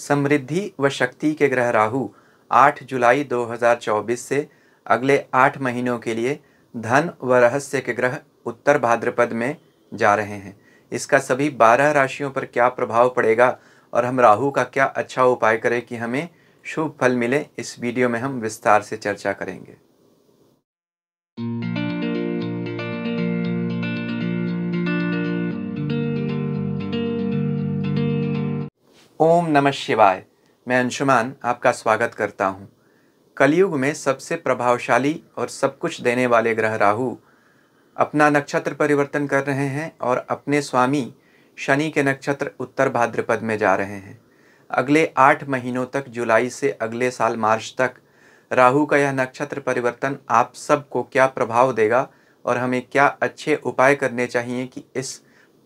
समृद्धि व शक्ति के ग्रह राहु 8 जुलाई 2024 से अगले 8 महीनों के लिए धन व रहस्य के ग्रह उत्तर भाद्रपद में जा रहे हैं। इसका सभी 12 राशियों पर क्या प्रभाव पड़ेगा और हम राहु का क्या अच्छा उपाय करें कि हमें शुभ फल मिले, इस वीडियो में हम विस्तार से चर्चा करेंगे। ओम नमः शिवाय। मैं अंशुमान आपका स्वागत करता हूँ। कलयुग में सबसे प्रभावशाली और सब कुछ देने वाले ग्रह राहु अपना नक्षत्र परिवर्तन कर रहे हैं और अपने स्वामी शनि के नक्षत्र उत्तर भाद्रपद में जा रहे हैं। अगले 8 महीनों तक, जुलाई से अगले साल मार्च तक, राहु का यह नक्षत्र परिवर्तन आप सबको क्या प्रभाव देगा और हमें क्या अच्छे उपाय करने चाहिए कि इस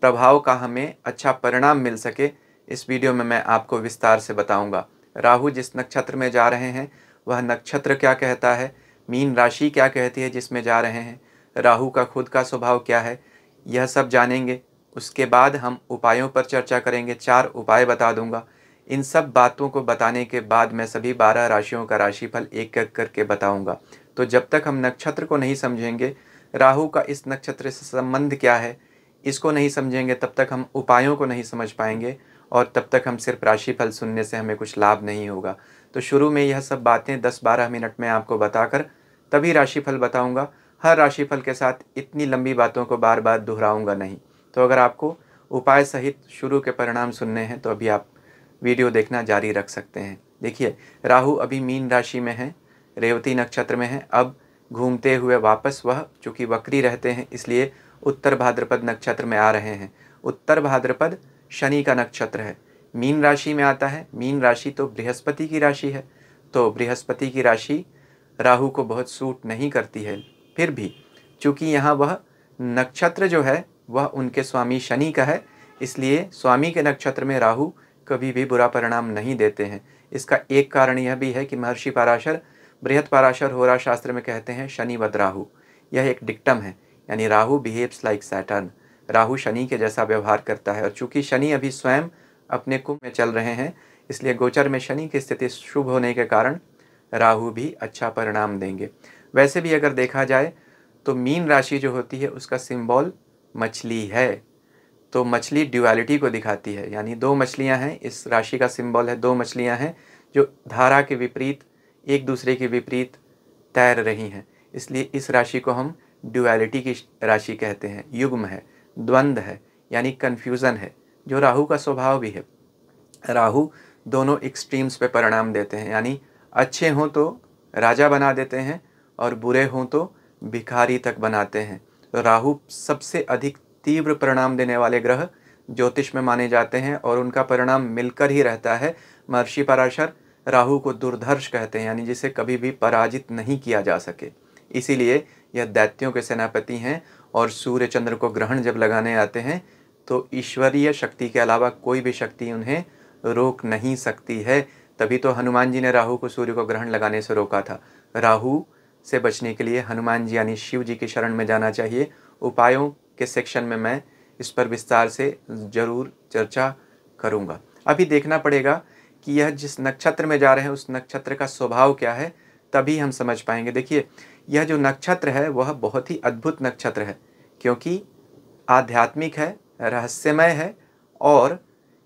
प्रभाव का हमें अच्छा परिणाम मिल सके, इस वीडियो में मैं आपको विस्तार से बताऊंगा। राहु जिस नक्षत्र में जा रहे हैं वह नक्षत्र क्या कहता है, मीन राशि क्या कहती है जिसमें जा रहे हैं, राहु का खुद का स्वभाव क्या है, यह सब जानेंगे। उसके बाद हम उपायों पर चर्चा करेंगे। 4 उपाय बता दूंगा। इन सब बातों को बताने के बाद मैं सभी 12 राशियों का राशिफल एक एक करके बताऊंगा। तो जब तक हम नक्षत्र को नहीं समझेंगे, राहु का इस नक्षत्र से संबंध क्या है, इसको नहीं समझेंगे, तब तक हम उपायों को नहीं समझ पाएंगे और तब तक हम सिर्फ राशिफल सुनने से हमें कुछ लाभ नहीं होगा। तो शुरू में यह सब बातें 10-12 मिनट में आपको बताकर तभी राशिफल बताऊंगा। हर राशिफल के साथ इतनी लंबी बातों को बार बार दोहराऊंगा नहीं। तो अगर आपको उपाय सहित शुरू के परिणाम सुनने हैं तो अभी आप वीडियो देखना जारी रख सकते हैं। देखिए, राहु अभी मीन राशि में है, रेवती नक्षत्र में है। अब घूमते हुए वापस वह, चूँकि वक्री रहते हैं इसलिए उत्तर भाद्रपद नक्षत्र में आ रहे हैं। उत्तर भाद्रपद शनि का नक्षत्र है, मीन राशि में आता है। मीन राशि तो बृहस्पति की राशि है, तो बृहस्पति की राशि राहु को बहुत सूट नहीं करती है। फिर भी चूँकि यहाँ वह नक्षत्र जो है वह उनके स्वामी शनि का है, इसलिए स्वामी के नक्षत्र में राहु कभी भी बुरा परिणाम नहीं देते हैं। इसका एक कारण यह भी है कि महर्षि पराशर बृहत पराशर होरा शास्त्र में कहते हैं शनि वद राहु। यह एक डिक्टम है, यानी Rahu behaves like Saturn. Rahu Shani के जैसा व्यवहार करता है और चूंकि शनि अभी स्वयं अपने कुंभ में चल रहे हैं, इसलिए गोचर में शनि की स्थिति शुभ होने के कारण राहु भी अच्छा परिणाम देंगे। वैसे भी अगर देखा जाए तो मीन राशि जो होती है उसका सिंबल मछली है, तो मछली ड्युअलिटी को दिखाती है, यानी 2 मछलियां हैं। इस राशि का सिंबल है 2 मछलियां हैं जो धारा के विपरीत, एक दूसरे के विपरीत तैर रही हैं, इसलिए इस राशि को हम ड्युअलिटी की राशि कहते हैं। युग्म है, द्वंद्व है, यानी कन्फ्यूज़न है, जो राहु का स्वभाव भी है। राहु दोनों एक्सट्रीम्स पे परिणाम देते हैं, यानी अच्छे हों तो राजा बना देते हैं और बुरे हों तो भिखारी तक बनाते हैं। तो राहु सबसे अधिक तीव्र परिणाम देने वाले ग्रह ज्योतिष में माने जाते हैं और उनका परिणाम मिलकर ही रहता है। महर्षि पराशर राहु को दुर्धर्ष कहते हैं, यानी जिसे कभी भी पराजित नहीं किया जा सके। इसीलिए यह दैत्यों के सेनापति हैं और सूर्य चंद्र को ग्रहण जब लगाने आते हैं तो ईश्वरीय शक्ति के अलावा कोई भी शक्ति उन्हें रोक नहीं सकती है। तभी तो हनुमान जी ने राहु को सूर्य को ग्रहण लगाने से रोका था। राहु से बचने के लिए हनुमान जी यानी शिव जी की शरण में जाना चाहिए। उपायों के सेक्शन में मैं इस पर विस्तार से ज़रूर चर्चा करूँगा। अभी देखना पड़ेगा कि यह जिस नक्षत्र में जा रहे हैं उस नक्षत्र का स्वभाव क्या है, तभी हम समझ पाएंगे। देखिए, यह जो नक्षत्र है वह बहुत ही अद्भुत नक्षत्र है, क्योंकि आध्यात्मिक है, रहस्यमय है और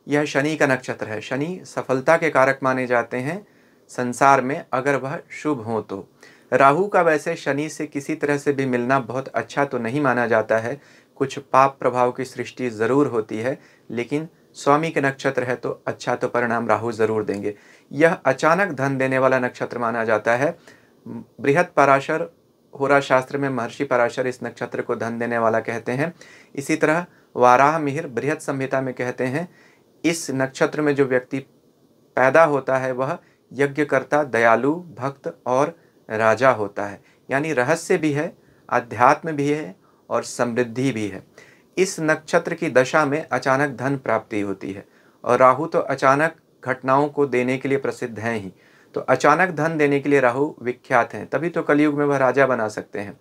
यह शनि का नक्षत्र है। शनि सफलता के कारक माने जाते हैं संसार में, अगर वह शुभ हो तो। राहु का वैसे शनि से किसी तरह से भी मिलना बहुत अच्छा तो नहीं माना जाता है, कुछ पाप प्रभाव की सृष्टि ज़रूर होती है, लेकिन स्वामी के नक्षत्र है तो अच्छा तो परिणाम राहु ज़रूर देंगे। यह अचानक धन देने वाला नक्षत्र माना जाता है। बृहत पराशर होरा शास्त्र में महर्षि पराशर इस नक्षत्र को धन देने वाला कहते हैं। इसी तरह वाराह मिहिर बृहत संहिता में कहते हैं इस नक्षत्र में जो व्यक्ति पैदा होता है वह यज्ञकर्ता, दयालु, भक्त और राजा होता है, यानी रहस्य भी है, अध्यात्म भी है और समृद्धि भी है। इस नक्षत्र की दशा में अचानक धन प्राप्ति होती है और राहु तो अचानक घटनाओं को देने के लिए प्रसिद्ध हैं ही, तो अचानक धन देने के लिए राहु विख्यात हैं, तभी तो कलयुग में वह राजा बना सकते हैं।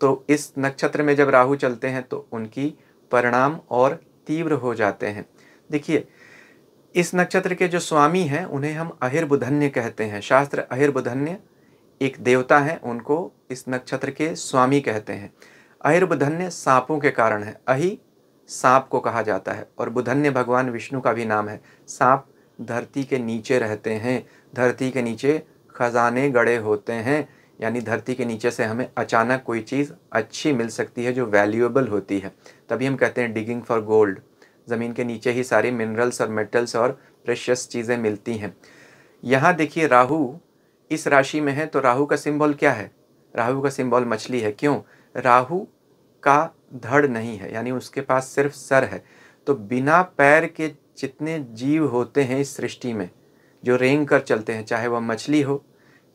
तो इस नक्षत्र में जब राहु चलते हैं तो उनकी परिणाम और तीव्र हो जाते हैं। देखिए, इस नक्षत्र के जो स्वामी हैं उन्हें हम अहिर्बुधन्य कहते हैं। शास्त्र अहिर्बुधन्य एक देवता हैं, उनको इस नक्षत्र के स्वामी कहते हैं। अहिर्बुधन्य सांपों के कारण है। अहि सांप को कहा जाता है और बुधन्य भगवान विष्णु का भी नाम है। सांप धरती के नीचे रहते हैं, धरती के नीचे खजाने गड़े होते हैं, यानी धरती के नीचे से हमें अचानक कोई चीज़ अच्छी मिल सकती है जो वैल्यूएबल होती है। तभी हम कहते हैं डिगिंग फॉर गोल्ड। ज़मीन के नीचे ही सारी मिनरल्स और मेटल्स और प्रेशियस चीज़ें मिलती हैं। यहाँ देखिए राहु इस राशि में है, तो राहु का सिंबल क्या है? राहु का सिंबल मछली है। क्यों? राहु का धड़ नहीं है, यानी उसके पास सिर्फ सर है। तो बिना पैर के जितने जीव होते हैं इस सृष्टि में जो रेंग कर चलते हैं, चाहे वह मछली हो,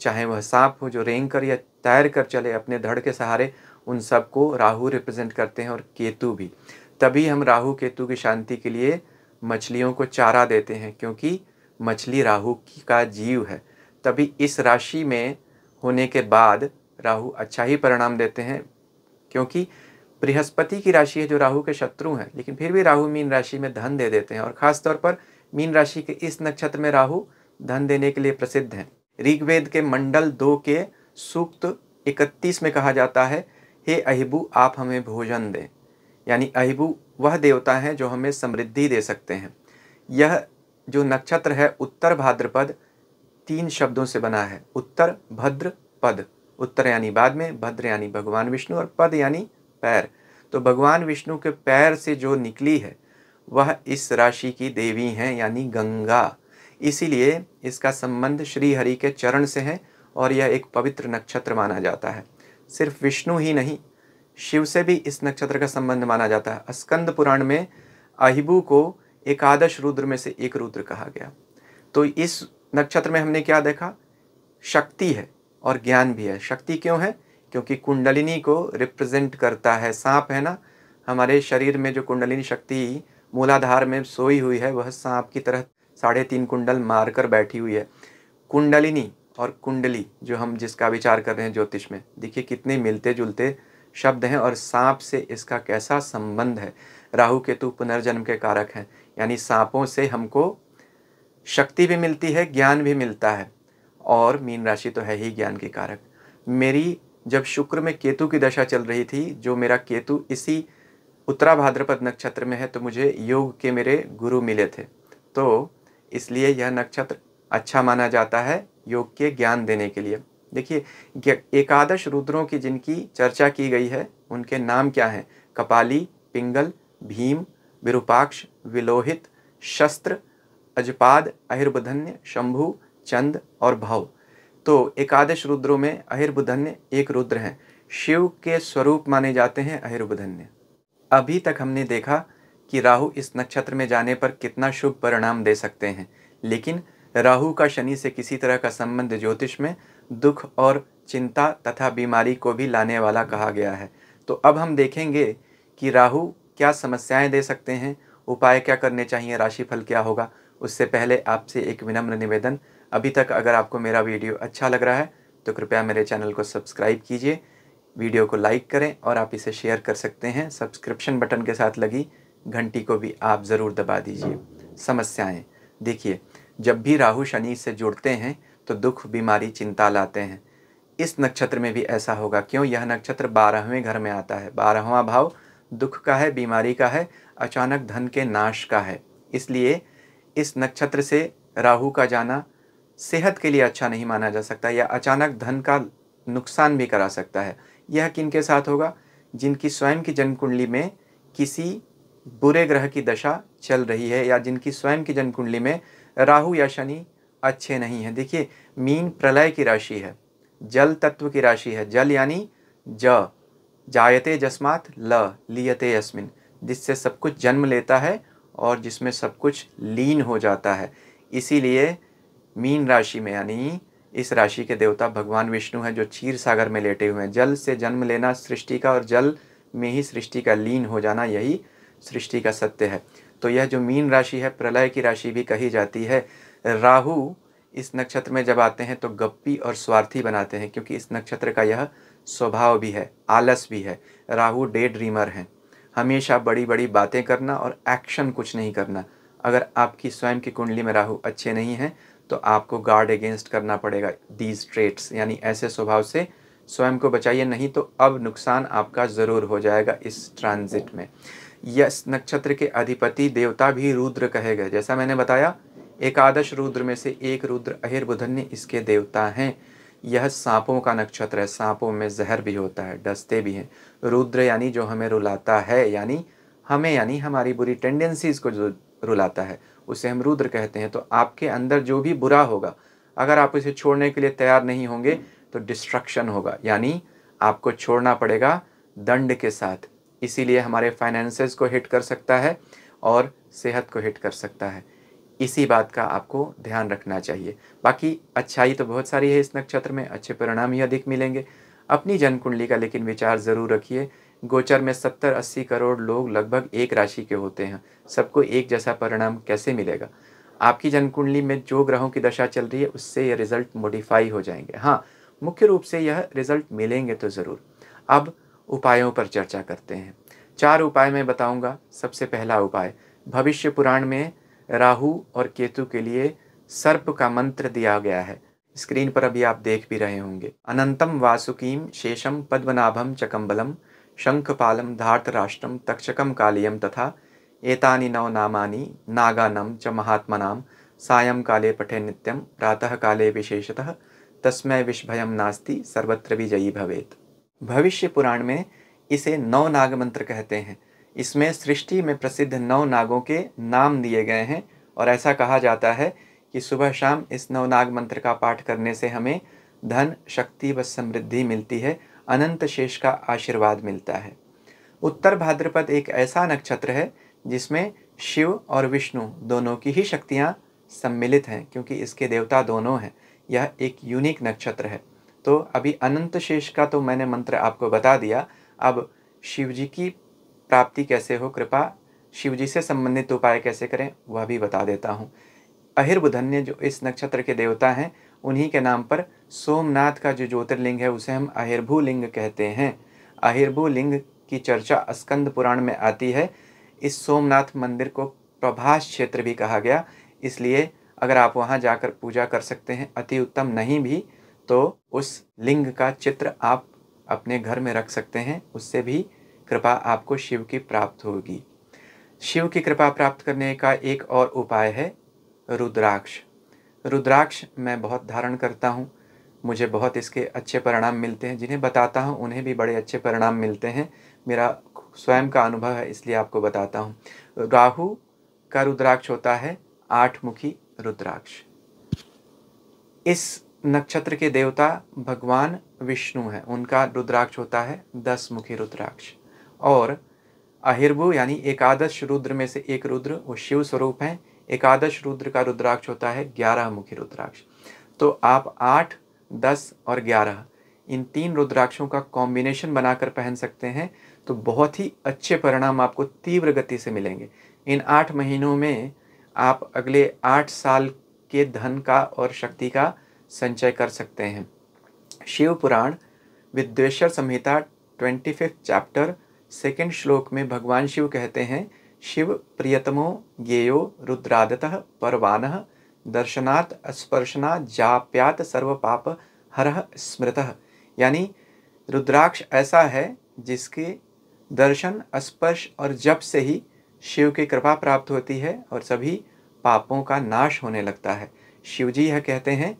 चाहे वह सांप हो जो रेंग कर या तैर कर चले अपने धड़ के सहारे, उन सबको राहु रिप्रेजेंट करते हैं और केतु भी। तभी हम राहु केतु की शांति के लिए मछलियों को चारा देते हैं, क्योंकि मछली राहु का जीव है। तभी इस राशि में होने के बाद राहु अच्छा ही परिणाम देते हैं, क्योंकि बृहस्पति की राशि है जो राहु के शत्रु हैं, लेकिन फिर भी राहु मीन राशि में धन दे देते हैं। और खास तौर पर मीन राशि के इस नक्षत्र में राहु धन देने के लिए प्रसिद्ध हैं। ऋग्वेद के मंडल 2 के सूक्त 31 में कहा जाता है, हे अहिबु आप हमें भोजन दें। यानी अहिबु वह देवता हैं जो हमें समृद्धि दे सकते हैं। यह जो नक्षत्र है उत्तर भाद्रपद 3 शब्दों से बना है। उत्तर भद्र पद, उत्तर यानी बाद में, भद्र यानी भगवान विष्णु और पद यानी पैर। तो भगवान विष्णु के पैर से जो निकली है वह इस राशि की देवी हैं, यानी गंगा। इसीलिए इसका संबंध श्री हरि के चरण से है और यह एक पवित्र नक्षत्र माना जाता है। सिर्फ विष्णु ही नहीं, शिव से भी इस नक्षत्र का संबंध माना जाता है। स्कंद पुराण में अहिबु को एकादश रुद्र में से एक रुद्र कहा गया। तो इस नक्षत्र में हमने क्या देखा? शक्ति है और ज्ञान भी है। शक्ति क्यों है? क्योंकि कुंडलिनी को रिप्रेजेंट करता है। सांप है ना, हमारे शरीर में जो कुंडलिनी शक्ति मूलाधार में सोई हुई है वह सांप की तरह 3.5 कुंडल मारकर बैठी हुई है। कुंडलिनी और कुंडली जो हम जिसका विचार कर रहे हैं ज्योतिष में, देखिए कितने मिलते जुलते शब्द हैं और सांप से इसका कैसा संबंध है। राहु केतु पुनर्जन्म के कारक हैं, यानी सांपों से हमको शक्ति भी मिलती है, ज्ञान भी मिलता है। और मीन राशि तो है ही ज्ञान के कारक। मेरी जब शुक्र में केतु की दशा चल रही थी, जो मेरा केतु इसी उत्तरा भाद्रपद नक्षत्र में है, तो मुझे योग के मेरे गुरु मिले थे। तो इसलिए यह नक्षत्र अच्छा माना जाता है योग के ज्ञान देने के लिए। देखिए एकादश रुद्रों की जिनकी चर्चा की गई है उनके नाम क्या हैं? कपाली, पिंगल, भीम, विरूपाक्ष, विलोहित, शस्त्र, अजपाद, अहिर्बुधन्य, शंभु, चंद और भव। तो एकादश रुद्रों में अहिर्बुधन्य एक रुद्र हैं। शिव के स्वरूप माने जाते हैं अहिर्बुधन्य। अभी तक हमने देखा कि राहु इस नक्षत्र में जाने पर कितना शुभ परिणाम दे सकते हैं, लेकिन राहु का शनि से किसी तरह का संबंध ज्योतिष में दुख और चिंता तथा बीमारी को भी लाने वाला कहा गया है। तो अब हम देखेंगे कि राहु क्या समस्याएं दे सकते हैं, उपाय क्या करने चाहिए, राशिफल क्या होगा। उससे पहले आपसे एक विनम्र निवेदन, अभी तक अगर आपको मेरा वीडियो अच्छा लग रहा है तो कृपया मेरे चैनल को सब्सक्राइब कीजिए, वीडियो को लाइक करें और आप इसे शेयर कर सकते हैं। सब्सक्रिप्शन बटन के साथ लगी घंटी को भी आप ज़रूर दबा दीजिए। समस्याएं, देखिए जब भी राहु शनि से जुड़ते हैं तो दुख, बीमारी, चिंता लाते हैं। इस नक्षत्र में भी ऐसा होगा। क्यों? यह नक्षत्र 12वें घर में आता है। 12वां भाव दुख का है, बीमारी का है, अचानक धन के नाश का है। इसलिए इस नक्षत्र से राहु का जाना सेहत के लिए अच्छा नहीं माना जा सकता, या अचानक धन का नुकसान भी करा सकता है। यह किनके साथ होगा? जिनकी स्वयं की जन्म कुंडली में किसी बुरे ग्रह की दशा चल रही है, या जिनकी स्वयं की जन्म कुंडली में राहु या शनि अच्छे नहीं हैं। देखिए मीन प्रलय की राशि है, जल तत्व की राशि है। जल यानी ज, जायते जस्मात ल, लियते यस्मिन, जिससे सब कुछ जन्म लेता है और जिसमें सब कुछ लीन हो जाता है। इसीलिए मीन राशि में, यानी इस राशि के देवता भगवान विष्णु हैं जो क्षीर सागर में लेटे हुए हैं। जल से जन्म लेना सृष्टि का, और जल में ही सृष्टि का लीन हो जाना, यही सृष्टि का सत्य है। तो यह जो मीन राशि है प्रलय की राशि भी कही जाती है। राहु इस नक्षत्र में जब आते हैं तो गप्पी और स्वार्थी बनाते हैं, क्योंकि इस नक्षत्र का यह स्वभाव भी है, आलस भी है। राहु डे ड्रीमर हैं, हमेशा बड़ी बड़ी बातें करना और एक्शन कुछ नहीं करना। अगर आपकी स्वयं की कुंडली में राहु अच्छे नहीं हैं तो आपको गार्ड अगेंस्ट करना पड़ेगा दीज ट्रेट्स, यानी ऐसे स्वभाव से स्वयं को बचाइए, नहीं तो अब नुकसान आपका ज़रूर हो जाएगा इस ट्रांजिट में। यस नक्षत्र के अधिपति देवता भी रुद्र कहे गए। जैसा मैंने बताया, एकादश रुद्र में से एक रुद्र अहिर्बुधन्य इसके देवता हैं। यह सांपों का नक्षत्र है, सांपों में जहर भी होता है, डसते भी हैं। रुद्र यानी जो हमें रुलाता है, यानी हमारी बुरी टेंडेंसीज को जो रुलाता है उसे हम रुद्र कहते हैं। तो आपके अंदर जो भी बुरा होगा, अगर आप इसे छोड़ने के लिए तैयार नहीं होंगे तो डिस्ट्रक्शन होगा, यानी आपको छोड़ना पड़ेगा दंड के साथ। इसीलिए हमारे फाइनेंसेस को हिट कर सकता है और सेहत को हिट कर सकता है। इसी बात का आपको ध्यान रखना चाहिए। बाकी अच्छाई तो बहुत सारी है इस नक्षत्र में, अच्छे परिणाम ही अधिक मिलेंगे। अपनी जन्म कुंडली का लेकिन विचार ज़रूर रखिए। गोचर में 70-80 करोड़ लोग लगभग एक राशि के होते हैं, सबको एक जैसा परिणाम कैसे मिलेगा? आपकी जन्म कुंडली में जो ग्रहों की दशा चल रही है उससे ये रिजल्ट मॉडिफाई हो जाएंगे। हाँ, मुख्य रूप से यह रिजल्ट मिलेंगे तो ज़रूर। अब उपायों पर चर्चा करते हैं। 4 उपाय मैं बताऊंगा। सबसे पहला उपाय, भविष्य पुराण में राहु और केतु के लिए सर्प का मंत्र दिया गया है। स्क्रीन पर अभी आप देख भी रहे होंगे। अनंतम वासुकीम शेषम पद्मनाभम चकम्बलम शंखपालम धार्तराष्ट्रम तक्षकम कालियम तथा एतानि नव नामानि नागानम च महात्मनाम सायं काले पठे नित्यम प्रातः काले विशेषतः तस्मै विषभयम नास्ति सर्वत्र विजयी भवेत्। भविष्य पुराण में इसे नौ नाग मंत्र कहते हैं। इसमें सृष्टि में प्रसिद्ध 9 नागों के नाम दिए गए हैं और ऐसा कहा जाता है कि सुबह शाम इस 9 नाग मंत्र का पाठ करने से हमें धन, शक्ति व समृद्धि मिलती है, अनंत शेष का आशीर्वाद मिलता है। उत्तर भाद्रपद एक ऐसा नक्षत्र है जिसमें शिव और विष्णु दोनों की ही शक्तियाँ सम्मिलित हैं, क्योंकि इसके देवता दोनों हैं। यह एक यूनिक नक्षत्र है। तो अभी अनंत शेष का तो मैंने मंत्र आपको बता दिया। अब शिव जी की प्राप्ति कैसे हो, कृपा शिव जी से संबंधित उपाय कैसे करें, वह भी बता देता हूँ। अहिर्बुधन्य जो इस नक्षत्र के देवता हैं, उन्हीं के नाम पर सोमनाथ का जो ज्योतिर्लिंग है उसे हम अहिर्भू लिंग कहते हैं। अहिर्भू लिंग की चर्चा स्कंद पुराण में आती है। इस सोमनाथ मंदिर को प्रभास क्षेत्र भी कहा गया, इसलिए अगर आप वहाँ जाकर पूजा कर सकते हैं, अति उत्तम। नहीं भी तो उस लिंग का चित्र आप अपने घर में रख सकते हैं, उससे भी कृपा आपको शिव की प्राप्त होगी। शिव की कृपा प्राप्त करने का एक और उपाय है रुद्राक्ष। रुद्राक्ष मैं बहुत धारण करता हूँ, मुझे बहुत इसके अच्छे परिणाम मिलते हैं। जिन्हें बताता हूँ उन्हें भी बड़े अच्छे परिणाम मिलते हैं। मेरा स्वयं का अनुभव है, इसलिए आपको बताता हूँ। राहु का रुद्राक्ष होता है 8 मुखी रुद्राक्ष। इस नक्षत्र के देवता भगवान विष्णु हैं, उनका रुद्राक्ष होता है 10 मुखी रुद्राक्ष। और अहिर्भू यानी एकादश रुद्र में से एक रुद्र, वो शिव स्वरूप हैं। एकादश रुद्र का रुद्राक्ष होता है 11 मुखी रुद्राक्ष। तो आप 8, 10 और 11 इन 3 रुद्राक्षों का कॉम्बिनेशन बनाकर पहन सकते हैं, तो बहुत ही अच्छे परिणाम आपको तीव्र गति से मिलेंगे। इन 8 महीनों में आप अगले 8 साल के धन का और शक्ति का संचय कर सकते हैं। शिव पुराण विद्वेश्वर संहिता 25 चैप्टर 2 श्लोक में भगवान शिव कहते हैं, शिव प्रियतमो ज्ञेयो रुद्रादतः परवानः दर्शनात् स्पर्शना जाप्यात सर्व पाप हरः स्मृतः। यानी रुद्राक्ष ऐसा है जिसके दर्शन, स्पर्श और जप से ही शिव की कृपा प्राप्त होती है और सभी पापों का नाश होने लगता है। शिव जी यह कहते हैं,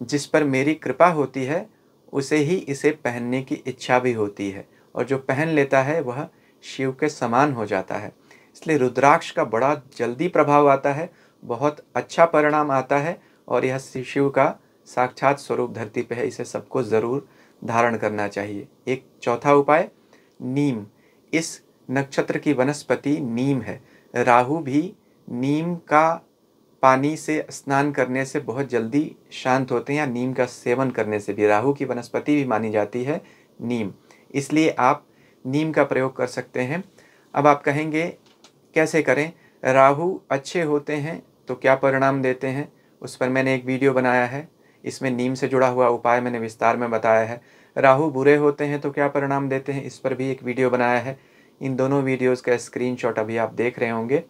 जिस पर मेरी कृपा होती है उसे ही इसे पहनने की इच्छा भी होती है, और जो पहन लेता है वह शिव के समान हो जाता है। इसलिए रुद्राक्ष का बड़ा जल्दी प्रभाव आता है, बहुत अच्छा परिणाम आता है, और यह शिव का साक्षात स्वरूप धरती पे है। इसे सबको ज़रूर धारण करना चाहिए। एक चौथा उपाय, नीम। इस नक्षत्र की वनस्पति नीम है। राहु भी नीम का पानी से स्नान करने से बहुत जल्दी शांत होते हैं, या नीम का सेवन करने से भी। राहु की वनस्पति भी मानी जाती है नीम, इसलिए आप नीम का प्रयोग कर सकते हैं। अब आप कहेंगे कैसे करें, राहु अच्छे होते हैं तो क्या परिणाम देते हैं, उस पर मैंने एक वीडियो बनाया है। इसमें नीम से जुड़ा हुआ उपाय मैंने विस्तार में बताया है। राहु बुरे होते हैं तो क्या परिणाम देते हैं, इस पर भी एक वीडियो बनाया है। इन दोनों वीडियोस का स्क्रीनशॉट अभी आप देख रहे होंगे।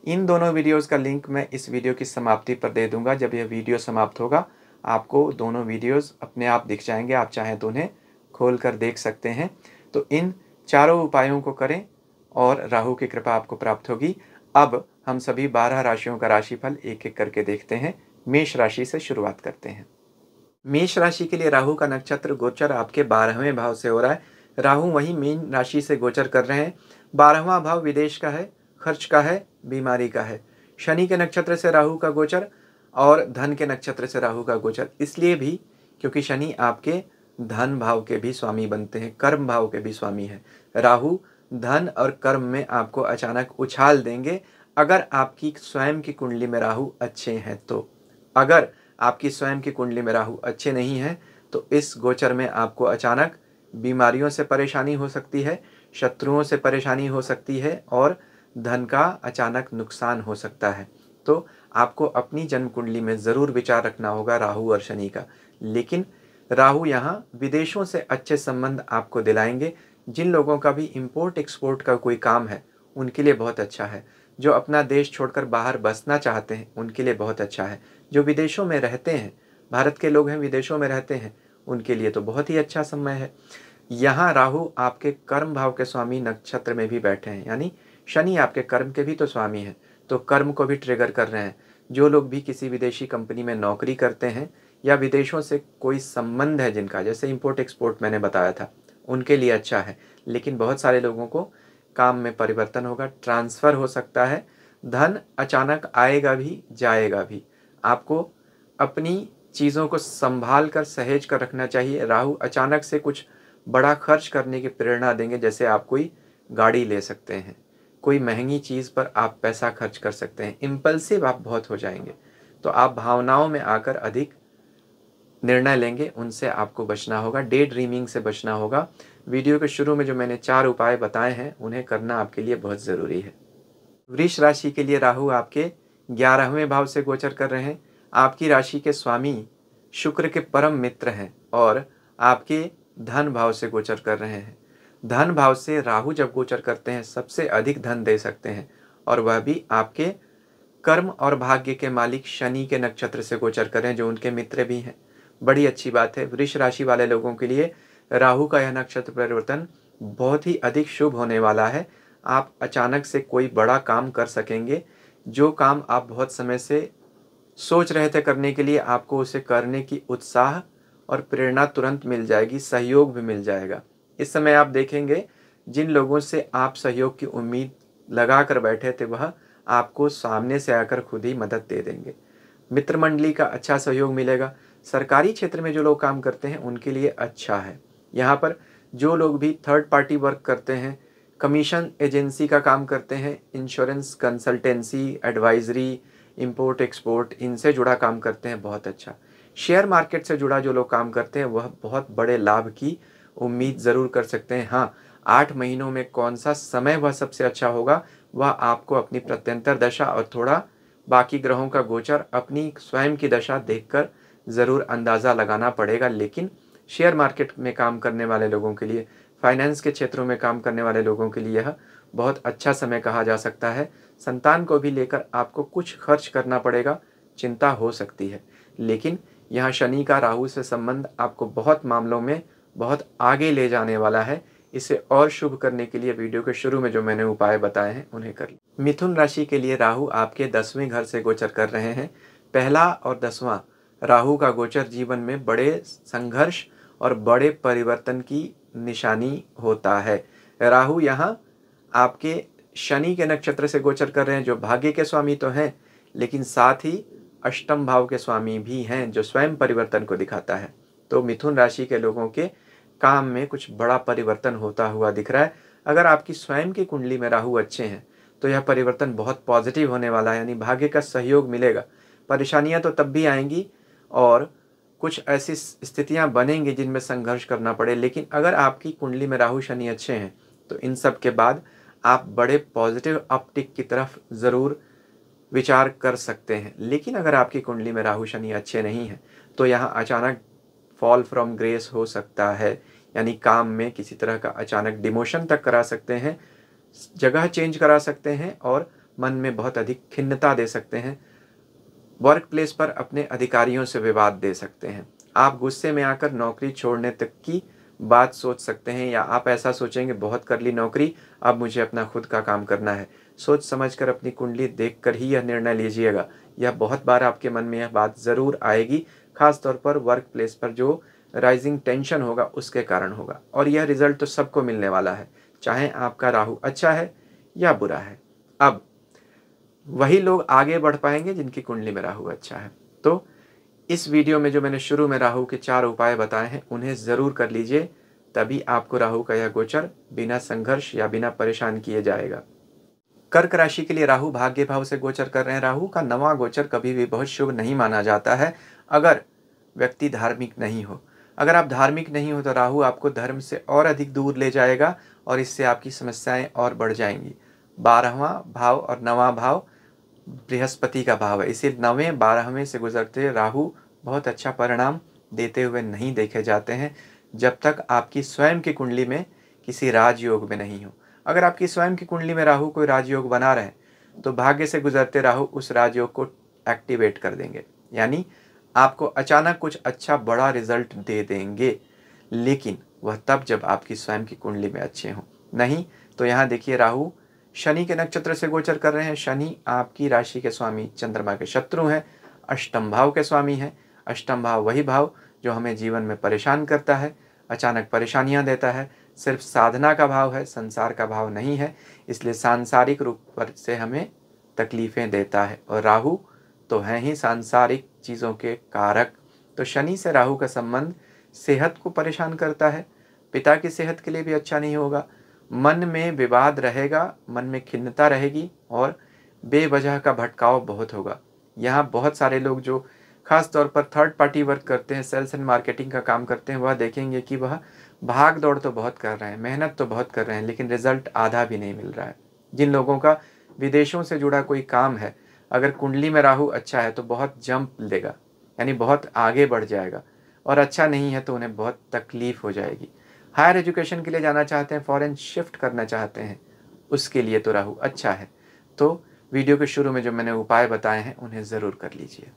इन दोनों वीडियोस का लिंक मैं इस वीडियो की समाप्ति पर दे दूंगा। जब यह वीडियो समाप्त होगा आपको दोनों वीडियोस अपने आप दिख जाएंगे, आप चाहें तो उन्हें खोल कर देख सकते हैं। तो इन चारों उपायों को करें और राहु की कृपा आपको प्राप्त होगी। अब हम सभी 12 राशियों का राशिफल एक एक करके देखते हैं। मेष राशि से शुरुआत करते हैं। मेष राशि के लिए राहु का नक्षत्र गोचर आपके 12वें भाव से हो रहा है। राहु वही मीन राशि से गोचर कर रहे हैं। 12वां भाव विदेश का है, खर्च का है, बीमारी का है। शनि के नक्षत्र से राहु का गोचर और धन के नक्षत्र से राहु का गोचर इसलिए भी क्योंकि शनि आपके धन भाव के भी स्वामी बनते हैं, कर्म भाव के भी स्वामी हैं। राहु धन और कर्म में आपको अचानक उछाल देंगे अगर आपकी स्वयं की कुंडली में राहु अच्छे हैं तो। अगर आपकी स्वयं की कुंडली में राहु अच्छे नहीं हैं तो इस गोचर में आपको अचानक बीमारियों से परेशानी हो सकती है, शत्रुओं से परेशानी हो सकती है और धन का अचानक नुकसान हो सकता है। तो आपको अपनी जन्म कुंडली में ज़रूर विचार रखना होगा राहु और शनि का। लेकिन राहु यहाँ विदेशों से अच्छे संबंध आपको दिलाएंगे। जिन लोगों का भी इम्पोर्ट एक्सपोर्ट का कोई काम है उनके लिए बहुत अच्छा है। जो अपना देश छोड़कर बाहर बसना चाहते हैं उनके लिए बहुत अच्छा है। जो विदेशों में रहते हैं, भारत के लोग हैं विदेशों में रहते हैं, उनके लिए तो बहुत ही अच्छा समय है। यहाँ राहु आपके कर्म भाव के स्वामी नक्षत्र में भी बैठे हैं, यानी शनि आपके कर्म के भी तो स्वामी हैं, तो कर्म को भी ट्रिगर कर रहे हैं। जो लोग भी किसी विदेशी कंपनी में नौकरी करते हैं या विदेशों से कोई संबंध है जिनका, जैसे इंपोर्ट एक्सपोर्ट मैंने बताया था, उनके लिए अच्छा है। लेकिन बहुत सारे लोगों को काम में परिवर्तन होगा, ट्रांसफ़र हो सकता है, धन अचानक आएगा भी जाएगा भी। आपको अपनी चीज़ों को संभाल कर सहेज कर रखना चाहिए। राहु अचानक से कुछ बड़ा खर्च करने की प्रेरणा देंगे, जैसे आप कोई गाड़ी ले सकते हैं, कोई महंगी चीज़ पर आप पैसा खर्च कर सकते हैं। इम्पल्सिव आप बहुत हो जाएंगे, तो आप भावनाओं में आकर अधिक निर्णय लेंगे, उनसे आपको बचना होगा। डे ड्रीमिंग से बचना होगा। वीडियो के शुरू में जो मैंने 4 उपाय बताए हैं उन्हें करना आपके लिए बहुत ज़रूरी है। वृष राशि के लिए राहु आपके 11वें भाव से गोचर कर रहे हैं। आपकी राशि के स्वामी शुक्र के परम मित्र हैं और आपके धन भाव से गोचर कर रहे हैं। धन भाव से राहु जब गोचर करते हैं सबसे अधिक धन दे सकते हैं, और वह भी आपके कर्म और भाग्य के मालिक शनि के नक्षत्र से गोचर करें जो उनके मित्र भी हैं। बड़ी अच्छी बात है। वृष राशि वाले लोगों के लिए राहु का यह नक्षत्र परिवर्तन बहुत ही अधिक शुभ होने वाला है। आप अचानक से कोई बड़ा काम कर सकेंगे। जो काम आप बहुत समय से सोच रहे थे करने के लिए, आपको उसे करने की उत्साह और प्रेरणा तुरंत मिल जाएगी, सहयोग भी मिल जाएगा। इस समय आप देखेंगे जिन लोगों से आप सहयोग की उम्मीद लगा कर बैठे थे वह आपको सामने से आकर खुद ही मदद दे देंगे। मित्र मंडली का अच्छा सहयोग मिलेगा। सरकारी क्षेत्र में जो लोग काम करते हैं उनके लिए अच्छा है। यहाँ पर जो लोग भी थर्ड पार्टी वर्क करते हैं, कमीशन एजेंसी का काम करते हैं, insurance consultancy, advisory, import export, इनसे जुड़ा काम करते हैं, बहुत अच्छा। शेयर मार्केट से जुड़ा जो लोग काम करते हैं वह बहुत बड़े लाभ की उम्मीद ज़रूर कर सकते हैं। हाँ, 8 महीनों में कौन सा समय वह सबसे अच्छा होगा वह आपको अपनी प्रत्यंतर दशा और थोड़ा बाकी ग्रहों का गोचर, अपनी स्वयं की दशा देखकर ज़रूर अंदाज़ा लगाना पड़ेगा। लेकिन शेयर मार्केट में काम करने वाले लोगों के लिए, फाइनेंस के क्षेत्रों में काम करने वाले लोगों के लिए यह बहुत अच्छा समय कहा जा सकता है। संतान को भी लेकर आपको कुछ खर्च करना पड़ेगा, चिंता हो सकती है। लेकिन यहाँ शनि का राहु से संबंध आपको बहुत मामलों में बहुत आगे ले जाने वाला है। इसे और शुभ करने के लिए वीडियो के शुरू में जो मैंने उपाय बताए हैं उन्हें कर लें। मिथुन राशि के लिए राहु आपके 10वें घर से गोचर कर रहे हैं। पहला और 10वां राहु का गोचर जीवन में बड़े संघर्ष और बड़े परिवर्तन की निशानी होता है। राहु यहाँ आपके शनि के नक्षत्र से गोचर कर रहे हैं जो भाग्य के स्वामी तो हैं, लेकिन साथ ही अष्टम भाव के स्वामी भी हैं जो स्वयं परिवर्तन को दिखाता है। तो मिथुन राशि के लोगों के काम में कुछ बड़ा परिवर्तन होता हुआ दिख रहा है। अगर आपकी स्वयं की कुंडली में राहु अच्छे हैं तो यह परिवर्तन बहुत पॉजिटिव होने वाला है, यानी भाग्य का सहयोग मिलेगा। परेशानियां तो तब भी आएंगी और कुछ ऐसी स्थितियां बनेंगी जिनमें संघर्ष करना पड़े, लेकिन अगर आपकी कुंडली में राहु शनि अच्छे हैं तो इन सब के बाद आप बड़े पॉजिटिव अपटिक की तरफ ज़रूर विचार कर सकते हैं। लेकिन अगर आपकी कुंडली में राहु शनि अच्छे नहीं हैं तो यहाँ अचानक फॉल फ्रॉम ग्रेस हो सकता है, यानी काम में किसी तरह का अचानक डिमोशन तक करा सकते हैं, जगह चेंज करा सकते हैं और मन में बहुत अधिक खिन्नता दे सकते हैं, वर्क प्लेस पर अपने अधिकारियों से विवाद दे सकते हैं, आप गुस्से में आकर नौकरी छोड़ने तक की बात सोच सकते हैं, या आप ऐसा सोचेंगे बहुत कर ली नौकरी, अब मुझे अपना खुद का काम करना है। सोच समझकर अपनी कुंडली देखकर ही यह निर्णय लीजिएगा। यह बहुत बार आपके मन में यह बात ज़रूर आएगी, खास तौर पर वर्क प्लेस पर जो राइजिंग टेंशन होगा उसके कारण होगा, और यह रिजल्ट तो सबको मिलने वाला है, चाहे आपका राहु अच्छा है या बुरा है। अब वही लोग आगे बढ़ पाएंगे जिनकी कुंडली में राहु अच्छा है। तो इस वीडियो में जो मैंने शुरू में राहु के 4 उपाय बताए हैं उन्हें ज़रूर कर लीजिए, तभी आपको राहु का यह गोचर बिना संघर्ष या बिना परेशान किए जाएगा। कर्क राशि के लिए राहु भाग्य भाव से गोचर कर रहे हैं। राहु का 9वां गोचर कभी भी बहुत शुभ नहीं माना जाता है अगर व्यक्ति धार्मिक नहीं हो। अगर आप धार्मिक नहीं हो तो राहु आपको धर्म से और अधिक दूर ले जाएगा और इससे आपकी समस्याएं और बढ़ जाएंगी। 12वां भाव और 9वां भाव बृहस्पति का भाव है, इसे 9वें 12वें से गुजरते राहु बहुत अच्छा परिणाम देते हुए नहीं देखे जाते हैं जब तक आपकी स्वयं की कुंडली में किसी राजयोग में नहीं हो। अगर आपकी स्वयं की कुंडली में राहु कोई राजयोग बना रहे तो भाग्य से गुजरते राहु उस राजयोग को एक्टिवेट कर देंगे, यानी आपको अचानक कुछ अच्छा बड़ा रिजल्ट दे देंगे, लेकिन वह तब जब आपकी स्वयं की कुंडली में अच्छे हों। नहीं तो यहाँ देखिए राहु शनि के नक्षत्र से गोचर कर रहे हैं। शनि आपकी राशि के स्वामी चंद्रमा के शत्रु हैं, अष्टम भाव के स्वामी हैं। अष्टम भाव वही भाव जो हमें जीवन में परेशान करता है, अचानक परेशानियां देता है, सिर्फ साधना का भाव है, संसार का भाव नहीं है, इसलिए सांसारिक रूप पर से हमें तकलीफ़ें देता है, और राहु तो हैं ही सांसारिक चीज़ों के कारक। तो शनि से राहु का संबंध सेहत को परेशान करता है, पिता की सेहत के लिए भी अच्छा नहीं होगा, मन में विवाद रहेगा, मन में खिन्नता रहेगी और बेवजह का भटकाव बहुत होगा। यहाँ बहुत सारे लोग जो खास तौर पर थर्ड पार्टी वर्क करते हैं, सेल्स एंड मार्केटिंग का काम करते हैं, वह देखेंगे कि वह भाग दौड़ तो बहुत कर रहे हैं, मेहनत तो बहुत कर रहे हैं, लेकिन रिजल्ट आधा भी नहीं मिल रहा है। जिन लोगों का विदेशों से जुड़ा कोई काम है, अगर कुंडली में राहु अच्छा है तो बहुत जंप लेगा, यानी बहुत आगे बढ़ जाएगा, और अच्छा नहीं है तो उन्हें बहुत तकलीफ हो जाएगी। हायर एजुकेशन के लिए जाना चाहते हैं, फॉरेन शिफ्ट करना चाहते हैं, उसके लिए तो राहु अच्छा है। तो वीडियो के शुरू में जो मैंने उपाय बताए हैं उन्हें ज़रूर कर लीजिए।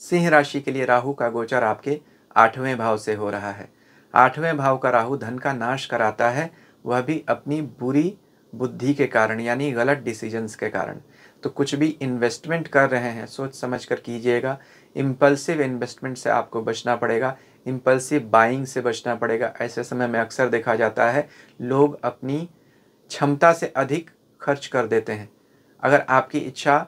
सिंह राशि के लिए राहु का गोचर आपके 8वें भाव से हो रहा है। 8वें भाव का राहु धन का नाश कराता है, वह भी अपनी बुरी बुद्धि के कारण, यानी गलत डिसीजंस के कारण। तो कुछ भी इन्वेस्टमेंट कर रहे हैं सोच समझ कर कीजिएगा। इम्पल्सिव इन्वेस्टमेंट से आपको बचना पड़ेगा, इम्पल्सिव बाइंग से बचना पड़ेगा। ऐसे समय में अक्सर देखा जाता है लोग अपनी क्षमता से अधिक खर्च कर देते हैं। अगर आपकी इच्छा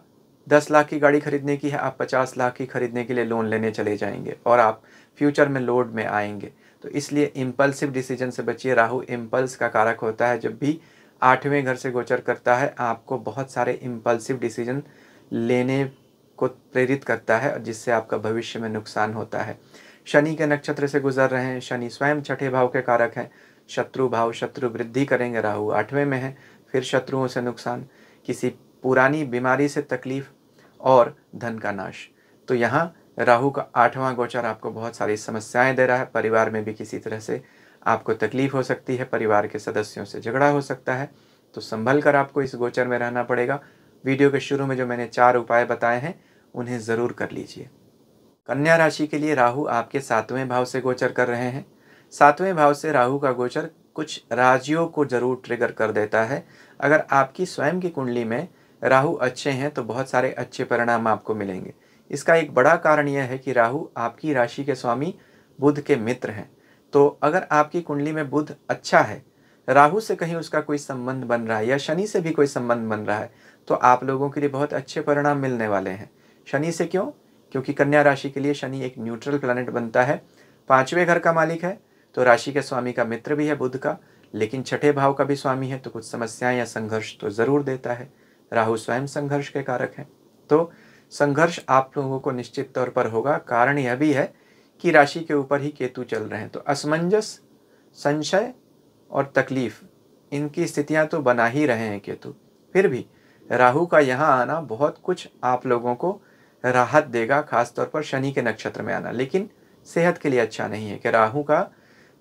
10 लाख की गाड़ी खरीदने की है, आप 50 लाख की खरीदने के लिए लोन लेने चले जाएंगे और आप फ्यूचर में लोड में आएंगे। तो इसलिए इम्पल्सिव डिसीजन से बचिए। राहु इम्पल्स का कारक होता है, जब भी 8वें घर से गोचर करता है आपको बहुत सारे इम्पल्सिव डिसीजन लेने को प्रेरित करता है, जिससे आपका भविष्य में नुकसान होता है। शनि के नक्षत्र से गुजर रहे हैं, शनि स्वयं छठे भाव के कारक हैं। शत्रु भाव, शत्रु वृद्धि करेंगे, राहु 8वें में है, फिर शत्रुओं से नुकसान, किसी पुरानी बीमारी से तकलीफ और धन का नाश। तो यहाँ राहु का 8वां गोचर आपको बहुत सारी समस्याएं दे रहा है। परिवार में भी किसी तरह से आपको तकलीफ हो सकती है, परिवार के सदस्यों से झगड़ा हो सकता है, तो संभल कर आपको इस गोचर में रहना पड़ेगा। वीडियो के शुरू में जो मैंने 4 उपाय बताए हैं उन्हें ज़रूर कर लीजिए। कन्या राशि के लिए राहु आपके 7वें भाव से गोचर कर रहे हैं। 7वें भाव से राहु का गोचर कुछ राजियों को जरूर ट्रिगर कर देता है। अगर आपकी स्वयं की कुंडली में राहु अच्छे हैं तो बहुत सारे अच्छे परिणाम आपको मिलेंगे। इसका एक बड़ा कारण यह है कि राहु आपकी राशि के स्वामी बुध के मित्र हैं। तो अगर आपकी कुंडली में बुध अच्छा है, राहु से कहीं उसका कोई संबंध बन रहा है या शनि से भी कोई संबंध बन रहा है, तो आप लोगों के लिए बहुत अच्छे परिणाम मिलने वाले हैं। शनि से क्यों? क्योंकि कन्या राशि के लिए शनि एक न्यूट्रल प्लैनेट बनता है, 5वें घर का मालिक है, तो राशि के स्वामी का मित्र भी है बुध का, लेकिन छठे भाव का भी स्वामी है, तो कुछ समस्याएं या संघर्ष तो ज़रूर देता है। राहु स्वयं संघर्ष के कारक हैं, तो संघर्ष आप लोगों को निश्चित तौर पर होगा। कारण यह भी है कि राशि के ऊपर ही केतु चल रहे हैं, तो असमंजस, संशय और तकलीफ, इनकी स्थितियां तो बना ही रहे हैं केतु। फिर भी राहु का यहाँ आना बहुत कुछ आप लोगों को राहत देगा, खासतौर पर शनि के नक्षत्र में आना, लेकिन सेहत के लिए अच्छा नहीं है कि राहु का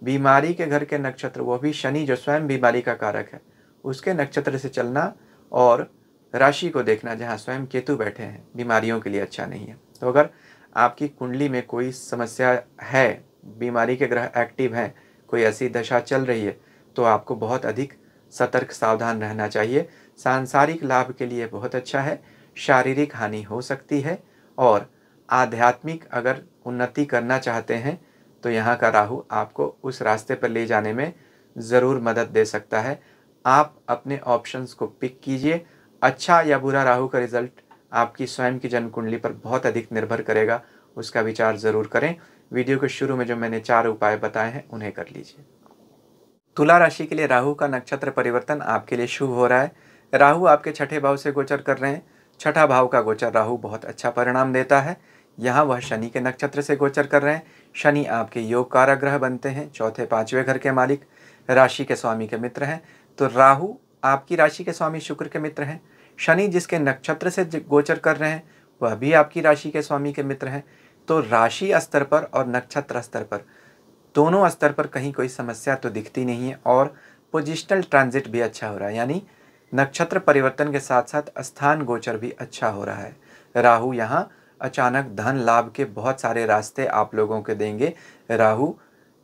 बीमारी के घर के नक्षत्र, वो भी शनि जो स्वयं बीमारी का कारक है, उसके नक्षत्र से चलना और राशि को देखना जहाँ स्वयं केतु बैठे हैं बीमारियों के लिए अच्छा नहीं है। तो अगर आपकी कुंडली में कोई समस्या है, बीमारी के ग्रह एक्टिव हैं, कोई ऐसी दशा चल रही है, तो आपको बहुत अधिक सतर्क सावधान रहना चाहिए। सांसारिक लाभ के लिए बहुत अच्छा है, शारीरिक हानि हो सकती है, और आध्यात्मिक अगर उन्नति करना चाहते हैं तो यहाँ का राहु आपको उस रास्ते पर ले जाने में ज़रूर मदद दे सकता है। आप अपने ऑप्शंस को पिक कीजिए। अच्छा या बुरा राहु का रिजल्ट आपकी स्वयं की जन्म कुंडली पर बहुत अधिक निर्भर करेगा, उसका विचार ज़रूर करें। वीडियो के शुरू में जो मैंने 4 उपाय बताए हैं उन्हें कर लीजिए। तुला राशि के लिए राहु का नक्षत्र परिवर्तन आपके लिए शुभ हो रहा है। राहु आपके छठे भाव से गोचर कर रहे हैं। छठा भाव का गोचर राहु बहुत अच्छा परिणाम देता है। यहाँ वह शनि के नक्षत्र से गोचर कर रहे हैं। शनि आपके योग कारक ग्रह बनते हैं, चौथे पांचवें घर के मालिक, राशि के स्वामी के मित्र हैं। तो राहु आपकी राशि के स्वामी शुक्र के मित्र हैं। शनि जिसके नक्षत्र से गोचर कर रहे हैं वह भी आपकी राशि के स्वामी के मित्र हैं। तो राशि स्तर पर और नक्षत्र स्तर पर, दोनों स्तर पर कहीं कोई समस्या तो दिखती नहीं है, और पोजिशनल ट्रांजिट भी अच्छा हो रहा है, यानी नक्षत्र परिवर्तन के साथ साथ स्थान गोचर भी अच्छा हो रहा है। राहु यहाँ अचानक धन लाभ के बहुत सारे रास्ते आप लोगों को देंगे। राहु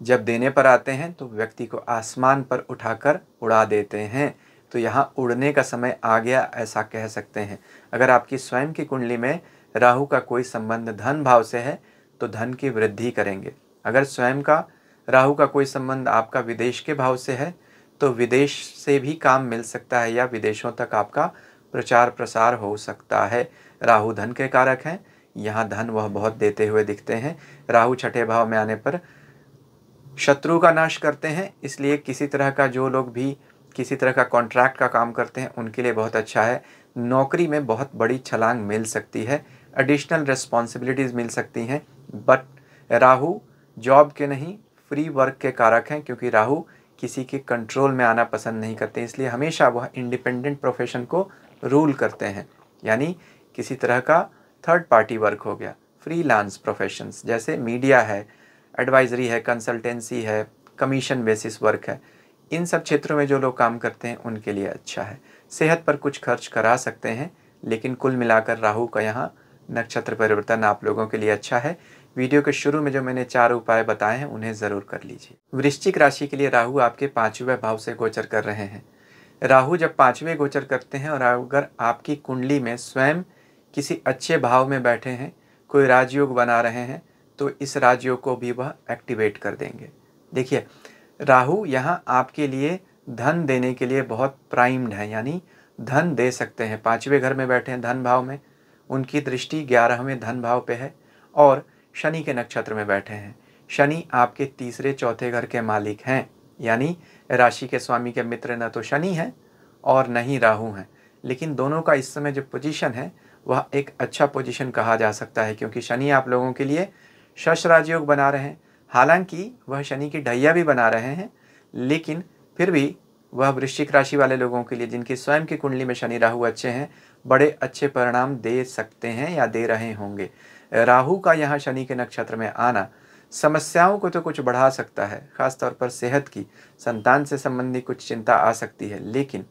जब देने पर आते हैं तो व्यक्ति को आसमान पर उठाकर उड़ा देते हैं। तो यहाँ उड़ने का समय आ गया, ऐसा कह सकते हैं। अगर आपकी स्वयं की कुंडली में राहु का कोई संबंध धन भाव से है तो धन की वृद्धि करेंगे। अगर स्वयं का राहु का कोई संबंध आपका विदेश के भाव से है तो विदेश से भी काम मिल सकता है, या विदेशों तक आपका प्रचार प्रसार हो सकता है। राहु धन के कारक हैं, यहाँ धन वह बहुत देते हुए दिखते हैं। राहु छठे भाव में आने पर शत्रु का नाश करते हैं, इसलिए किसी तरह का, जो लोग भी किसी तरह का कॉन्ट्रैक्ट का काम करते हैं उनके लिए बहुत अच्छा है। नौकरी में बहुत बड़ी छलांग मिल सकती है, एडिशनल रिस्पॉन्सिबिलिटीज़ मिल सकती हैं। बट राहु जॉब के नहीं, फ्री वर्क के कारक हैं, क्योंकि राहु किसी के कंट्रोल में आना पसंद नहीं करते, इसलिए हमेशा वह इंडिपेंडेंट प्रोफेशन को रूल करते हैं। यानी किसी तरह का थर्ड पार्टी वर्क हो गया, फ्रीलांस प्रोफेशंस जैसे मीडिया है, एडवाइजरी है, कंसल्टेंसी है, कमीशन बेसिस वर्क है, इन सब क्षेत्रों में जो लोग काम करते हैं उनके लिए अच्छा है। सेहत पर कुछ खर्च करा सकते हैं, लेकिन कुल मिलाकर राहु का यहाँ नक्षत्र परिवर्तन आप लोगों के लिए अच्छा है। वीडियो के शुरू में जो मैंने 4 उपाय बताए हैं उन्हें ज़रूर कर लीजिए। वृश्चिक राशि के लिए राहु आपके 5वें भाव से गोचर कर रहे हैं। राहु जब 5वें गोचर करते हैं और अगर आपकी कुंडली में स्वयं किसी अच्छे भाव में बैठे हैं, कोई राजयोग बना रहे हैं, तो इस राजयोग को भी वह एक्टिवेट कर देंगे। देखिए, राहु यहाँ आपके लिए धन देने के लिए बहुत प्राइम्ड है, यानी धन दे सकते हैं। 5वें घर में बैठे हैं धन भाव में, उनकी दृष्टि 11वें धन भाव पे है, और शनि के नक्षत्र में बैठे हैं। शनि आपके तीसरे चौथे घर के मालिक हैं, यानी राशि के स्वामी के मित्र न तो शनि हैं और न ही राहु हैं, लेकिन दोनों का इस समय जो पोजीशन है वह एक अच्छा पोजीशन कहा जा सकता है, क्योंकि शनि आप लोगों के लिए शश राजयोग बना रहे हैं। हालांकि वह शनि की ढैया भी बना रहे हैं, लेकिन फिर भी वह वृश्चिक राशि वाले लोगों के लिए, जिनकी स्वयं की कुंडली में शनि राहु अच्छे हैं, बड़े अच्छे परिणाम दे सकते हैं या दे रहे होंगे। राहु का यहाँ शनि के नक्षत्र में आना समस्याओं को तो कुछ बढ़ा सकता है, खासतौर पर सेहत की, संतान से संबंधी कुछ चिंता आ सकती है, लेकिन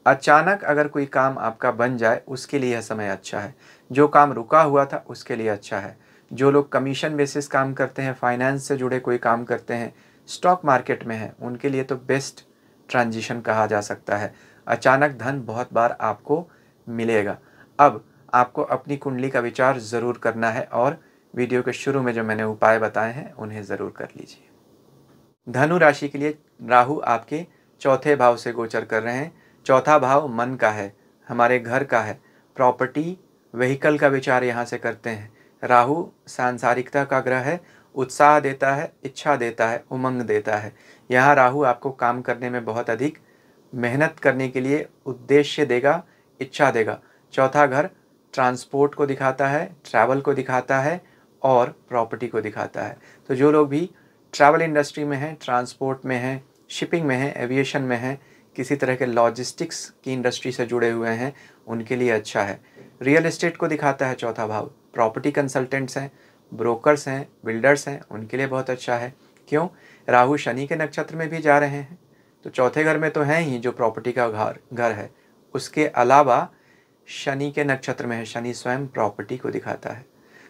अचानक अगर कोई काम आपका बन जाए उसके लिए यह समय अच्छा है। जो काम रुका हुआ था उसके लिए अच्छा है। जो लोग कमीशन बेसिस काम करते हैं, फाइनेंस से जुड़े कोई काम करते हैं, स्टॉक मार्केट में हैं, उनके लिए तो बेस्ट ट्रांजिशन कहा जा सकता है। अचानक धन बहुत बार आपको मिलेगा। अब आपको अपनी कुंडली का विचार ज़रूर करना है, और वीडियो के शुरू में जो मैंने उपाय बताए हैं उन्हें ज़रूर कर लीजिए। धनु राशि के लिए राहु आपके चौथे भाव से गोचर कर रहे हैं। चौथा भाव मन का है, हमारे घर का है, प्रॉपर्टी व्हीकल का विचार यहाँ से करते हैं। राहु सांसारिकता का ग्रह है, उत्साह देता है, इच्छा देता है, उमंग देता है। यहाँ राहु आपको काम करने में बहुत अधिक मेहनत करने के लिए उद्देश्य देगा, इच्छा देगा। चौथा घर ट्रांसपोर्ट को दिखाता है, ट्रैवल को दिखाता है और प्रॉपर्टी को दिखाता है। तो जो लोग भी ट्रैवल इंडस्ट्री में हैं, ट्रांसपोर्ट में हैं, शिपिंग में हैं, एविएशन में हैं, किसी तरह के लॉजिस्टिक्स की इंडस्ट्री से जुड़े हुए हैं, उनके लिए अच्छा है। रियल एस्टेट को दिखाता है चौथा भाव, प्रॉपर्टी कंसल्टेंट्स हैं, ब्रोकर्स हैं, बिल्डर्स हैं, उनके लिए बहुत अच्छा है। क्यों? राहु शनि के नक्षत्र में भी जा रहे हैं, तो चौथे घर में तो हैं ही जो प्रॉपर्टी का घर है। उसके अलावा शनि के नक्षत्र में है। शनि स्वयं प्रॉपर्टी को दिखाता है,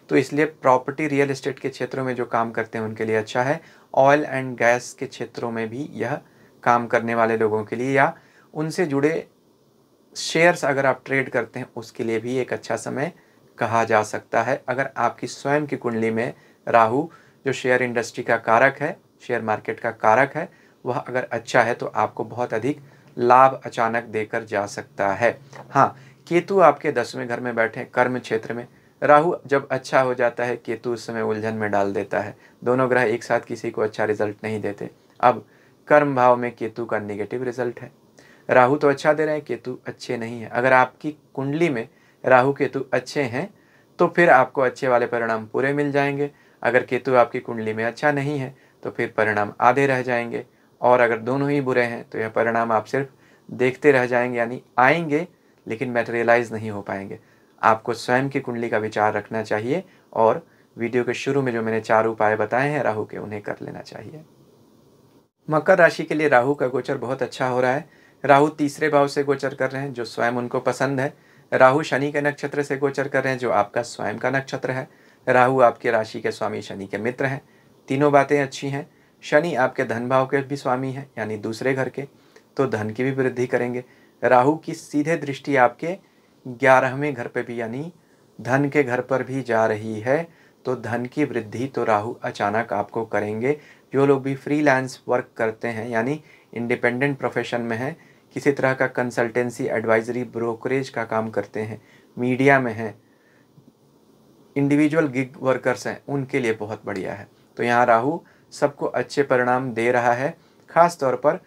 तो इसलिए प्रॉपर्टी रियल एस्टेट के क्षेत्रों में जो काम करते हैं उनके लिए अच्छा है। ऑयल एंड गैस के क्षेत्रों में भी यह काम करने वाले लोगों के लिए या उनसे जुड़े शेयर्स अगर आप ट्रेड करते हैं उसके लिए भी एक अच्छा समय कहा जा सकता है। अगर आपकी स्वयं की कुंडली में राहु जो शेयर इंडस्ट्री का कारक है, शेयर मार्केट का कारक है, वह अगर अच्छा है तो आपको बहुत अधिक लाभ अचानक देकर जा सकता है। हाँ, केतु आपके 10वें घर में बैठे कर्म क्षेत्र में, राहु जब अच्छा हो जाता है केतु उस समय उलझन में डाल देता है। दोनों ग्रह एक साथ किसी को अच्छा रिजल्ट नहीं देते। अब कर्म भाव में केतु का नेगेटिव रिजल्ट है। राहु तो अच्छा दे रहे हैं, केतु अच्छे नहीं है। अगर आपकी कुंडली में राहु केतु अच्छे हैं तो फिर आपको अच्छे वाले परिणाम पूरे मिल जाएंगे। अगर केतु आपकी कुंडली में अच्छा नहीं है तो फिर परिणाम आधे रह जाएंगे। और अगर दोनों ही बुरे हैं तो यह परिणाम आप सिर्फ देखते रह जाएंगे, यानी आएंगे लेकिन मैटेरियलाइज नहीं हो पाएंगे। आपको स्वयं की कुंडली का विचार रखना चाहिए और वीडियो के शुरू में जो मैंने 4 उपाय बताए हैं राहु के, उन्हें कर लेना चाहिए। मकर राशि के लिए राहु का गोचर बहुत अच्छा हो रहा है। राहु तीसरे भाव से गोचर कर रहे हैं जो स्वयं उनको पसंद है। राहु शनि के नक्षत्र से गोचर कर रहे हैं जो आपका स्वयं का नक्षत्र है। राहु आपके राशि के स्वामी शनि के मित्र हैं। तीनों बातें अच्छी हैं। शनि आपके धन भाव के भी स्वामी हैं, यानी दूसरे घर के, तो धन की भी वृद्धि करेंगे। राहु की सीधे दृष्टि आपके 11वें घर पर भी, यानी धन के घर पर भी जा रही है, तो धन की वृद्धि तो राहु अचानक आपको करेंगे। जो लोग भी फ्रीलांस वर्क करते हैं, यानी इंडिपेंडेंट प्रोफेशन में हैं, किसी तरह का कंसल्टेंसी, एडवाइजरी, ब्रोकरेज का काम करते हैं, मीडिया में हैं, इंडिविजुअल गिग वर्कर्स हैं, उनके लिए बहुत बढ़िया है। तो यहाँ राहु सबको अच्छे परिणाम दे रहा है। खास तौर पर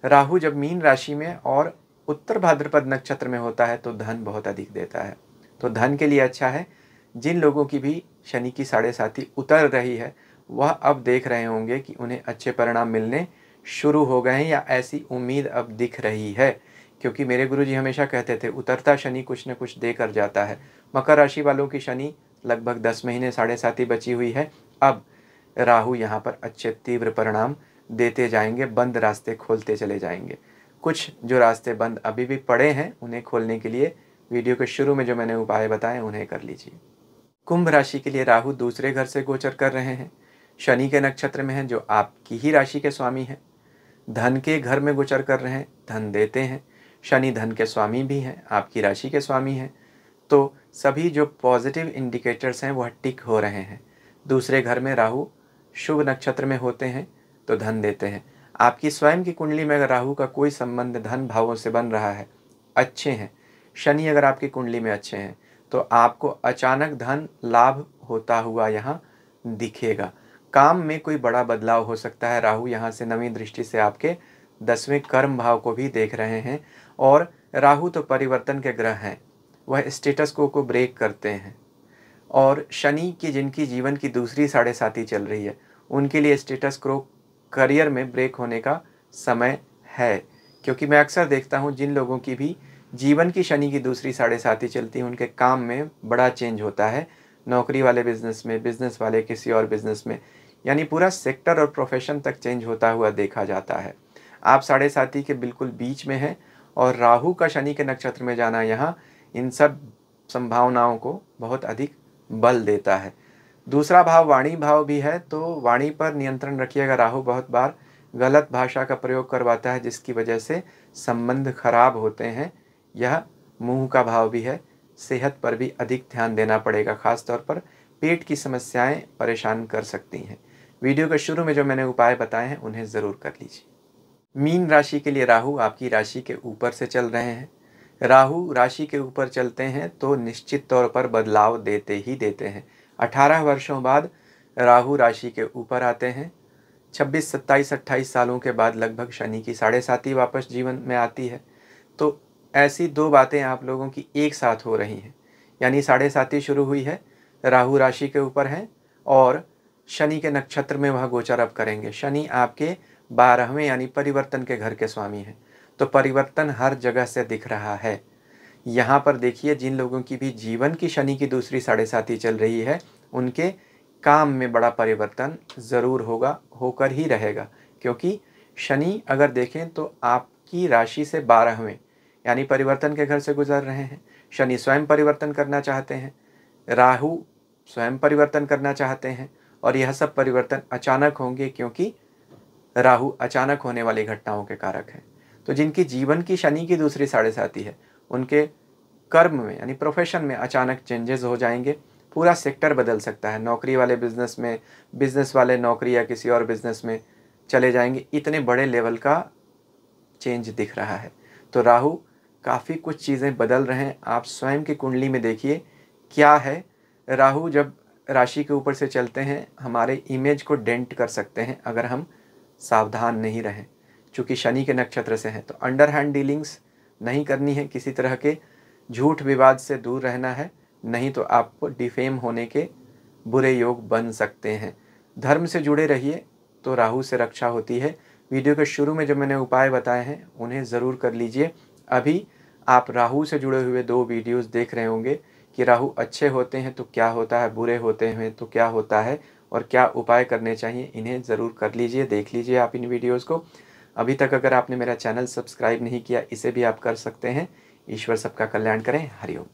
राहु जब मीन राशि में और उत्तर भाद्रपद नक्षत्र में होता है तो धन बहुत अधिक देता है, तो धन के लिए अच्छा है। जिन लोगों की भी शनि की 7.5 उतर रही है वह अब देख रहे होंगे कि उन्हें अच्छे परिणाम मिलने शुरू हो गए हैं, या ऐसी उम्मीद अब दिख रही है, क्योंकि मेरे गुरुजी हमेशा कहते थे उतरता शनि कुछ न कुछ दे कर जाता है। मकर राशि वालों की शनि लगभग 10 महीने 7.5 बची हुई है। अब राहु यहाँ पर अच्छे तीव्र परिणाम देते जाएंगे, बंद रास्ते खोलते चले जाएंगे। कुछ जो रास्ते बंद अभी भी पड़े हैं उन्हें खोलने के लिए वीडियो के शुरू में जो मैंने उपाय बताए उन्हें कर लीजिए। कुंभ राशि के लिए राहु दूसरे घर से गोचर कर रहे हैं, शनि के नक्षत्र में हैं जो आपकी ही राशि के स्वामी हैं। धन के घर में गोचर कर रहे हैं, धन देते हैं। शनि धन के स्वामी भी हैं, आपकी राशि के स्वामी हैं, तो सभी जो पॉजिटिव इंडिकेटर्स हैं वह टिक हो रहे हैं। दूसरे घर में राहु शुभ नक्षत्र में होते हैं तो धन देते हैं। आपकी स्वयं की कुंडली में अगर राहु का कोई संबंध धन भावों से बन रहा है, अच्छे हैं, शनि अगर आपकी कुंडली में अच्छे हैं, तो आपको अचानक धन लाभ होता हुआ यहाँ दिखेगा। काम में कोई बड़ा बदलाव हो सकता है। राहु यहाँ से 9वीं दृष्टि से आपके 10वें कर्म भाव को भी देख रहे हैं, और राहु तो परिवर्तन के ग्रह हैं, वह स्टेटस को ब्रेक करते हैं। और शनि की जिनकी जीवन की दूसरी 7.5 चल रही है उनके लिए स्टेटस को करियर में ब्रेक होने का समय है, क्योंकि मैं अक्सर देखता हूँ जिन लोगों की भी जीवन की शनि की दूसरी 7.5 चलती है उनके काम में बड़ा चेंज होता है। नौकरी वाले बिजनेस में, बिजनेस वाले किसी और बिजनेस में, यानी पूरा सेक्टर और प्रोफेशन तक चेंज होता हुआ देखा जाता है। आप 7.5 के बिल्कुल बीच में हैं और राहु का शनि के नक्षत्र में जाना यहाँ इन सब संभावनाओं को बहुत अधिक बल देता है। दूसरा भाव वाणी भाव भी है, तो वाणी पर नियंत्रण रखिएगा। राहु बहुत बार गलत भाषा का प्रयोग करवाता है जिसकी वजह से संबंध खराब होते हैं। यह मुंह का भाव भी है, सेहत पर भी अधिक ध्यान देना पड़ेगा। खास तौर पर पेट की समस्याएं परेशान कर सकती हैं। वीडियो के शुरू में जो मैंने उपाय बताए हैं उन्हें ज़रूर कर लीजिए। मीन राशि के लिए राहु आपकी राशि के ऊपर से चल रहे हैं। राहु राशि के ऊपर चलते हैं तो निश्चित तौर पर बदलाव देते ही देते हैं। 18 वर्षों बाद राहु राशि के ऊपर आते हैं। 26, 27, 28 सालों के बाद लगभग शनि की 7.5 वापस जीवन में आती है। तो ऐसी दो बातें आप लोगों की एक साथ हो रही हैं, यानी 7.5 शुरू हुई है, राहु राशि के ऊपर हैं और शनि के नक्षत्र में वह गोचर अब करेंगे। शनि आपके 12वें यानी परिवर्तन के घर के स्वामी हैं, तो परिवर्तन हर जगह से दिख रहा है। यहाँ पर देखिए जिन लोगों की भी जीवन की शनि की दूसरी 7.5 चल रही है उनके काम में बड़ा परिवर्तन ज़रूर होगा, होकर ही रहेगा, क्योंकि शनि अगर देखें तो आपकी राशि से 12वें यानी परिवर्तन के घर से गुजर रहे हैं। शनि स्वयं परिवर्तन करना चाहते हैं, राहु स्वयं परिवर्तन करना चाहते हैं, और यह सब परिवर्तन अचानक होंगे क्योंकि राहु अचानक होने वाली घटनाओं के कारक हैं। तो जिनकी जीवन की शनि की दूसरी साढ़े साथी है, उनके कर्म में यानी प्रोफेशन में अचानक चेंजेस हो जाएंगे। पूरा सेक्टर बदल सकता है। नौकरी वाले बिजनेस में, बिजनेस वाले नौकरी या किसी और बिजनेस में चले जाएंगे। इतने बड़े लेवल का चेंज दिख रहा है। तो राहु काफ़ी कुछ चीज़ें बदल रहे हैं। आप स्वयं की कुंडली में देखिए क्या है। राहु जब राशि के ऊपर से चलते हैं, हमारे इमेज को डेंट कर सकते हैं अगर हम सावधान नहीं रहें। चूँकि शनि के नक्षत्र से हैं, तो अंडर हैंड डीलिंग्स नहीं करनी है, किसी तरह के झूठ विवाद से दूर रहना है, नहीं तो आपको डिफेम होने के बुरे योग बन सकते हैं। धर्म से जुड़े रहिए तो राहु से रक्षा होती है। वीडियो के शुरू में जो मैंने उपाय बताए हैं उन्हें ज़रूर कर लीजिए। अभी आप राहु से जुड़े हुए 2 वीडियोस देख रहे होंगे कि राहु अच्छे होते हैं तो क्या होता है, बुरे होते हैं तो क्या होता है और क्या उपाय करने चाहिए। इन्हें ज़रूर कर लीजिए, देख लीजिए आप इन वीडियोज़ को। अभी तक अगर आपने मेरा चैनल सब्सक्राइब नहीं किया, इसे भी आप कर सकते हैं। ईश्वर सबका कल्याण करें। हरिओम।